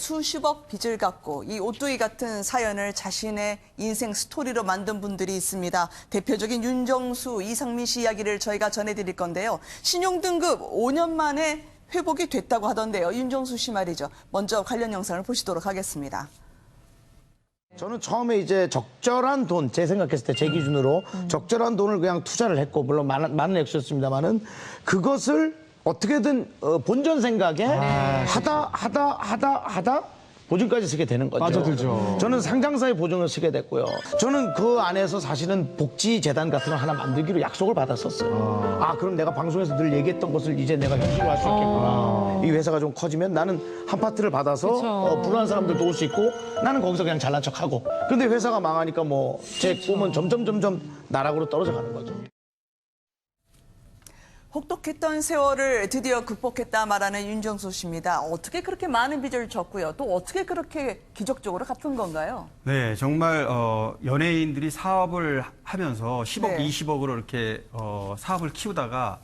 수십억 빚을 갚고 이 오뚜기 같은 사연을 자신의 인생 스토리로 만든 분들이 있습니다. 대표적인 윤정수, 이상민 씨 이야기를 저희가 전해드릴 건데요. 신용등급 5년 만에 회복이 됐다고 하던데요. 윤정수 씨 말이죠. 먼저 관련 영상을 보시도록 하겠습니다. 저는 처음에 이제 적절한 돈, 제 생각했을 때 제 기준으로 적절한 돈을 그냥 투자를 했고, 물론 많은 액수였습니다만은 그것을 어떻게든 본전 생각에 하다 보증까지 쓰게 되는 거죠. 빠져들죠. 저는 상장사의 보증을 쓰게 됐고요. 저는 그 안에서 사실은 복지재단 같은 걸 하나 만들기로 약속을 받았었어요. 그럼 내가 방송에서 늘 얘기했던 것을 이제 내가 현실화할 수 있겠구나. 이 회사가 좀 커지면 나는 한 파트를 받아서 불안한 사람들 도울 수 있고 나는 거기서 그냥 잘난 척하고. 그런데 회사가 망하니까 뭐 제 꿈은 점점 나락으로 떨어져 가는 거죠. 혹독했던 세월을 드디어 극복했다 말하는 윤정수 씨입니다. 어떻게 그렇게 많은 빚을 졌고요. 또 어떻게 그렇게 기적적으로 갚은 건가요? 네, 정말 연예인들이 사업을 하면서 10억, 네. 20억으로 이렇게 사업을 키우다가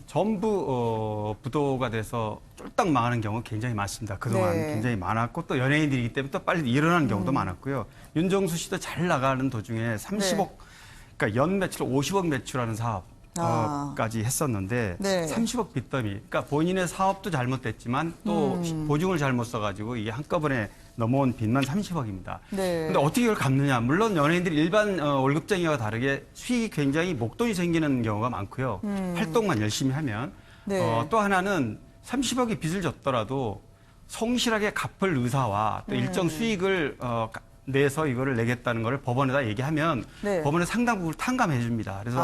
전부 부도가 돼서 쫄딱 망하는 경우가 굉장히 많습니다. 그동안 네. 굉장히 많았고 또 연예인들이기 때문에 또 빨리 일어나는 경우도 많았고요. 윤정수 씨도 잘 나가는 도중에 30억, 그러니까 연 매출 50억 매출하는 사업 까지 했었는데 네. 30억 빚더미, 그러니까 본인의 사업도 잘못됐지만 또 보증을 잘못 써가지고 이게 한꺼번에 넘어온 빚만 30억입니다. 네. 근데 어떻게 이걸 갚느냐? 물론 연예인들이 일반 월급쟁이와 다르게 수익이 굉장히 목돈이 생기는 경우가 많고요. 활동만 열심히 하면. 네. 또 하나는 30억의 빚을 졌더라도 성실하게 갚을 의사와 또 일정 수익을 내서 이거를 내겠다는 거를 법원에다 얘기하면 네. 법원에 상당 부분 탕감해 줍니다. 그래서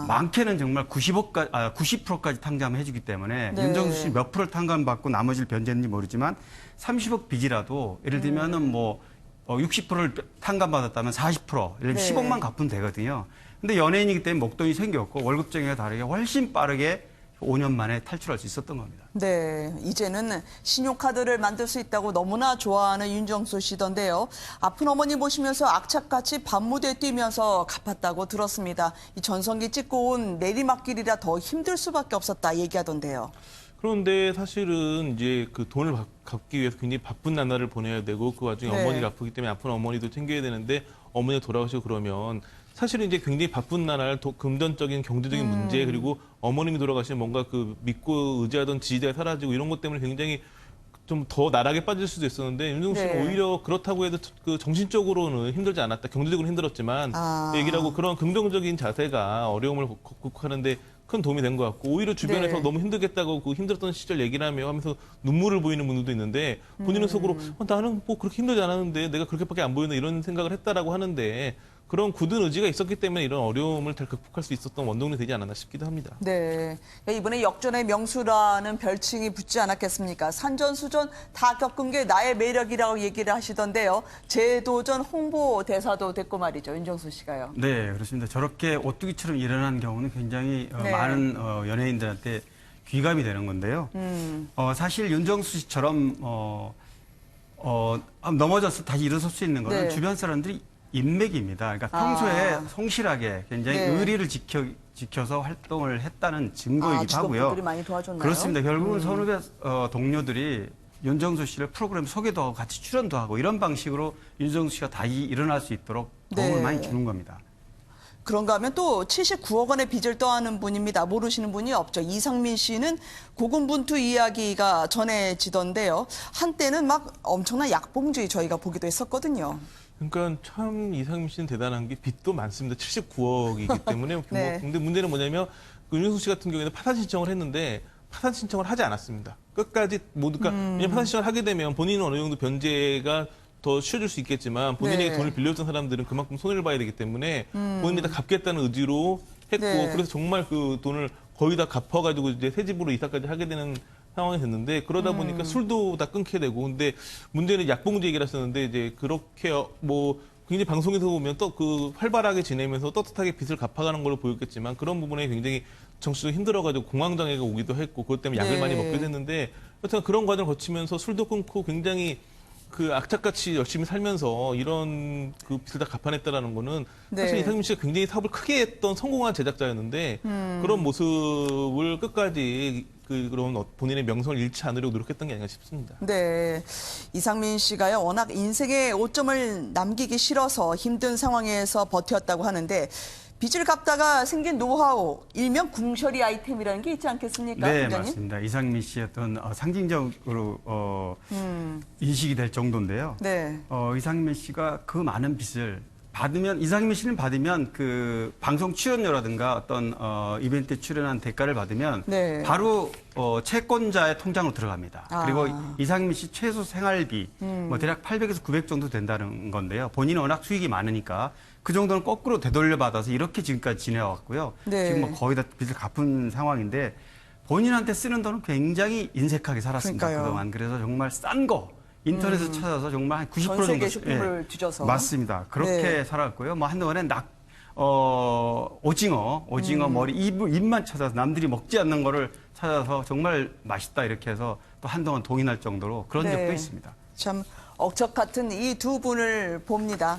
많게는 정말 90%까지 탕감해 주기 때문에 네. 윤정수 씨 몇 프로 탕감받고 나머지를 변제했는지 모르지만 30억 빚이라도 예를 들면은 뭐 60%를 탕감받았다면 40%, 예를 들면 네. 10억만 갚으면 되거든요. 근데 연예인이기 때문에 목돈이 생겼고 월급쟁이와 다르게 훨씬 빠르게 5년 만에 탈출할 수 있었던 겁니다. 네, 이제는 신용카드를 만들 수 있다고 너무나 좋아하는 윤정수 씨던데요. 아픈 어머니 보시면서 악착같이 밤무대 뛰면서 갚았다고 들었습니다. 이 전성기 찍고 온 내리막길이라 더 힘들 수밖에 없었다 얘기하던데요. 그런데 사실은 이제 그 돈을 갚기 위해서 굉장히 바쁜 나날을 보내야 되고 그 와중에 네. 어머니가 아프기 때문에 아픈 어머니도 챙겨야 되는데 어머니가 돌아가시고 그러면 사실은 이제 굉장히 바쁜 나날 금전적인 경제적인 문제 그리고 어머님이 돌아가시면 뭔가 그 믿고 의지하던 지지자가 사라지고 이런 것 때문에 굉장히 좀 더 나락에 빠질 수도 있었는데 윤정수 씨는 네. 오히려 그렇다고 해도 그 정신적으로는 힘들지 않았다. 경제적으로 힘들었지만 얘기를 하고 그런 긍정적인 자세가 어려움을 극복하는데 큰 도움이 된 것 같고 오히려 주변에서 네. 너무 힘들겠다고 그 힘들었던 시절 얘기를 하면서 눈물을 보이는 분들도 있는데 본인은 속으로 나는 뭐 그렇게 힘들지 않았는데 내가 그렇게밖에 안 보이나 이런 생각을 했다라고 하는데 그런 굳은 의지가 있었기 때문에 이런 어려움을 잘 극복할 수 있었던 원동력이 되지 않았나 싶기도 합니다. 네, 이번에 역전의 명수라는 별칭이 붙지 않았겠습니까? 산전수전 다 겪은 게 나의 매력이라고 얘기를 하시던데요. 재도전 홍보대사도 됐고 말이죠. 윤정수 씨가요. 네, 그렇습니다. 저렇게 오뚜기처럼 일어나는 경우는 굉장히 네. 많은 연예인들한테 귀감이 되는 건데요. 사실 윤정수 씨처럼 넘어져서 다시 일어설 수 있는 거는 네. 주변 사람들이 인맥입니다. 그러니까 평소에 성실하게 굉장히 네. 의리를 지켜서 활동을 했다는 증거이기도 하고요. 직원분들이 많이 도와줬나요? 그렇습니다. 결국은 선후배 동료들이 윤정수 씨를 프로그램 소개도 하고 같이 출연도 하고 이런 방식으로 윤정수 씨가 다시 일어날 수 있도록 도움을 네. 많이 주는 겁니다. 그런가 하면 또 79억 원의 빚을 떠안은 분입니다. 모르시는 분이 없죠. 이상민 씨는 고군분투 이야기가 전해지던데요. 한때는 막 엄청난 약봉주의 저희가 보기도 했었거든요. 그러니까 참 이상민 씨는 대단한 게 빚도 많습니다. 79억이기 때문에. 네. 근데 문제는 뭐냐면 그 윤정수 씨 같은 경우에는 파산 신청을 했는데 파산 신청을 하지 않았습니다. 끝까지 그러니까 왜냐면 파산 신청을 하게 되면 본인은 어느 정도 변제가 더 쉬워질 수 있겠지만 본인에게 네. 돈을 빌려준 사람들은 그만큼 손해를 봐야 되기 때문에 본인이 다 갚겠다는 의지로 했고 네. 그래서 정말 그 돈을 거의 다 갚아가지고 이제 새 집으로 이사까지 하게 되는 상황이 됐는데 그러다 보니까 술도 다 끊게 되고 근데 문제는 약봉주 얘기를 했었는데 이제 그렇게 뭐 굉장히 방송에서 보면 또 그 활발하게 지내면서 떳떳하게 빚을 갚아가는 걸로 보였겠지만 그런 부분에 굉장히 정신적으로 힘들어가지고 공황장애가 오기도 했고 그것 때문에 약을 네. 많이 먹게 됐는데 여튼 그런 과정을 거치면서 술도 끊고 굉장히 그 악착같이 열심히 살면서 이런 그 빚을 다 갚아냈다라는 거는 네. 사실 이상민 씨가 굉장히 사업을 크게 했던 성공한 제작자였는데 그런 모습을 끝까지 그런 본인의 명성을 잃지 않으려고 노력했던 게 아닌가 싶습니다. 네. 이상민 씨가요, 워낙 인생의 오점을 남기기 싫어서 힘든 상황에서 버텼다고 하는데, 빚을 갚다가 생긴 노하우, 일명 궁셔리 아이템이라는 게 있지 않겠습니까? 네, 부장님? 맞습니다. 이상민 씨의 어떤 상징적으로 인식이 될 정도인데요. 네. 이상민 씨가 그 많은 빚을 받으면, 이상민 씨는 받으면 그 방송 출연료라든가 어떤 이벤트에 출연한 대가를 받으면 네. 바로 채권자의 통장으로 들어갑니다. 아. 그리고 이상민 씨 최소 생활비 뭐 대략 800에서 900 정도 된다는 건데요. 본인은 워낙 수익이 많으니까 그 정도는 거꾸로 되돌려받아서 이렇게 지금까지 지내왔고요. 네. 지금 뭐 거의 다 빚을 갚은 상황인데 본인한테 쓰는 돈은 굉장히 인색하게 살았습니다. 그러니까요. 그동안. 그래서 정말 싼 거 인터넷에서 찾아서 정말 한 90% 전 정도 세계 쇼핑몰을 뒤져서. 맞습니다. 그렇게 네. 살았고요. 뭐 한동안에 오징어 머리 입만 찾아서 남들이 먹지 않는 거를 찾아서 정말 맛있다 이렇게 해서 또 한동안 동인할 정도로 그런 네. 적도 있습니다. 참 억척 같은 이 두 분을 봅니다.